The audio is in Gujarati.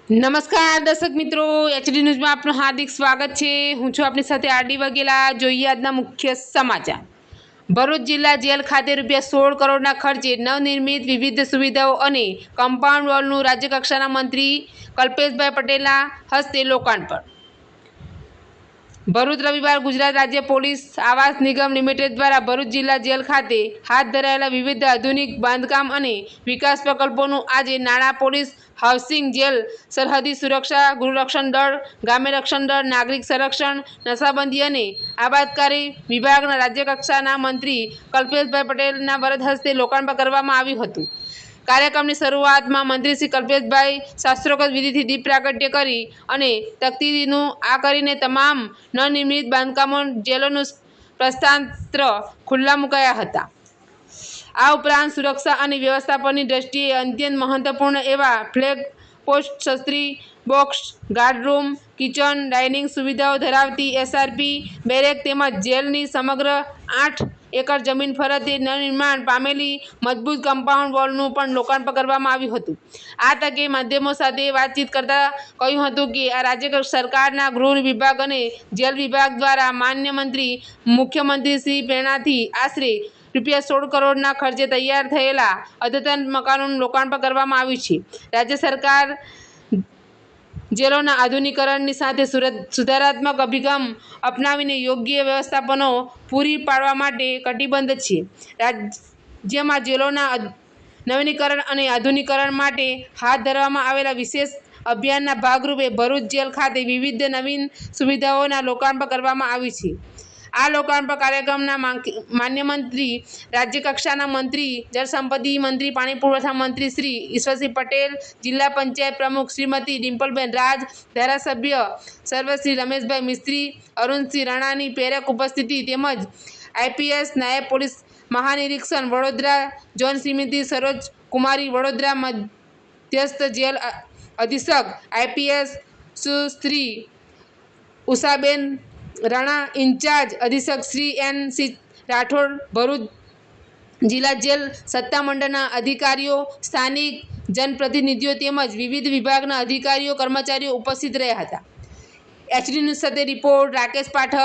નમસ્કાર દર્શક મિત્રો, એચડી ન્યૂઝમાં આપનું હાર્દિક સ્વાગત છે। હું છું આપની સાથે આરડી વાઘેલા। જોઈએ આજના મુખ્ય સમાચાર। ભરૂચ જિલ્લા જેલ ખાતે ₹16 કરોડના ખર્ચે નવનિર્મિત વિવિધ સુવિધાઓ અને કમ્પાઉન્ડ વોલનું રાજ્યકક્ષાના મંત્રી કલ્પેશભાઈ પટેલના હસ્તે લોકાર્પણ। ભરૂચ રવિવાર ગુજરાત રાજ્ય પોલીસ આવાસ નિગમ લિમિટેડ દ્વારા ભરૂચ જિલ્લા જેલ ખાતે હાથ ધરાયેલા વિવિધ આધુનિક બાંધકામ અને વિકાસ પ્રકલ્પોનું આજે નાણાં પોલીસ હાઉસિંગ જેલ સરહદી સુરક્ષા ગૃહરક્ષણ દળ ગ્રામ્ય રક્ષણ દળ નાગરિક સંરક્ષણ નશાબંધી અને આબાદકારી વિભાગના રાજ્યકક્ષાના મંત્રી કલ્પેશભાઈ પટેલના વરદ હસ્તે લોકાર્પણ કરવામાં આવ્યું હતું। કાર્યક્રમની શરૂઆતમાં મંત્રી શ્રી કલ્પેશભાઈ શાસ્ત્રોક્ત વિધિથી દીપ પ્રાગટ્ય કરી અને તકતીનું આ કરીને તમામ નવનિર્મિત બાંધકામો જેલોનું પ્રસ્થાનત્ર ખુલ્લા મુકાયા હતા। આ ઉપરાંત સુરક્ષા અને વ્યવસ્થાપનની દ્રષ્ટિએ અત્યંત મહત્વપૂર્ણ એવા ફ્લેગ પોસ્ટ છત્રી box guard room kitchen dining સુવિધાઓ ધરાવતી એસઆરપી બેરેક તેમજ જેલની સમગ્ર 8 એકર જમીન ફરતે નવનિર્માણ પામેલી મજબૂત કમ્પાઉન્ડ વોલનું પણ લોકાર્પણ કરવામાં આવ્યું હતું। આ તકે માધ્યમો સાથે વાતચીત કરતા કહ્યું હતું કે આ રાજ્ય સરકારના ગૃહ વિભાગ અને જેલ વિભાગ દ્વારા માન્ય મંત્રી મુખ્યમંત્રી શ્રી પ્રેરણાથી આશરે ₹16 કરોડના ખર્ચે તૈયાર થયેલા અદ્યતન મકાનોનું લોકાર્પણ કરવામાં આવ્યું છે। રાજ્ય સરકાર જેલોના આધુનિકરણની સાથે સુધારાત્મક અભિગમ અપનાવીને યોગ્ય વ્યવસ્થાપનો પૂરી પાડવા માટે કટિબદ્ધ છે। રાજ્યમાં જેલોના નવીનીકરણ અને આધુનિકરણ માટે હાથ ધરવામાં આવેલા વિશેષ અભિયાનના ભાગરૂપે ભરૂચ જેલ ખાતે વિવિધ નવીન સુવિધાઓના લોકાર્પણ કરવામાં આવ્યું છે। આ લોકાર્પણ કાર્યક્રમના માન્ય મંત્રી રાજ્યકક્ષાના મંત્રી જળસંપત્તિ મંત્રી પાણી પુરવઠા મંત્રી શ્રી ઈશ્વરસિંહ પટેલ જિલ્લા પંચાયત પ્રમુખ શ્રીમતી ડિમ્પલબેન રાજ ધારાસભ્ય સર્વશ્રી રમેશભાઈ મિસ્ત્રી અરુણસિંહ રાણાની પ્રેરક ઉપસ્થિતિ તેમજ આઈપીએસ નાયબ પોલીસ મહાનિરીક્ષક વડોદરા ઝોન શ્રીમતી સરોજ કુમારી વડોદરા મધ્યસ્થ જેલ અધિક્ષક આઈપીએસ સુશ્રી ઉષાબેન રાણા ઇન્ચાર્જ અધિક્ષક શ્રી એન.સી. રાઠોડ ભરૂચ જિલ્લા જેલ સત્તામંડળના અધિકારીઓ સ્થાનિક જનપ્રતિનિધિઓ તેમજ વિવિધ વિભાગના અધિકારીઓ કર્મચારીઓ ઉપસ્થિત રહ્યા હતા। એચડી ન્યૂઝ સાથે રિપોર્ટ રાકેશ પાઠક।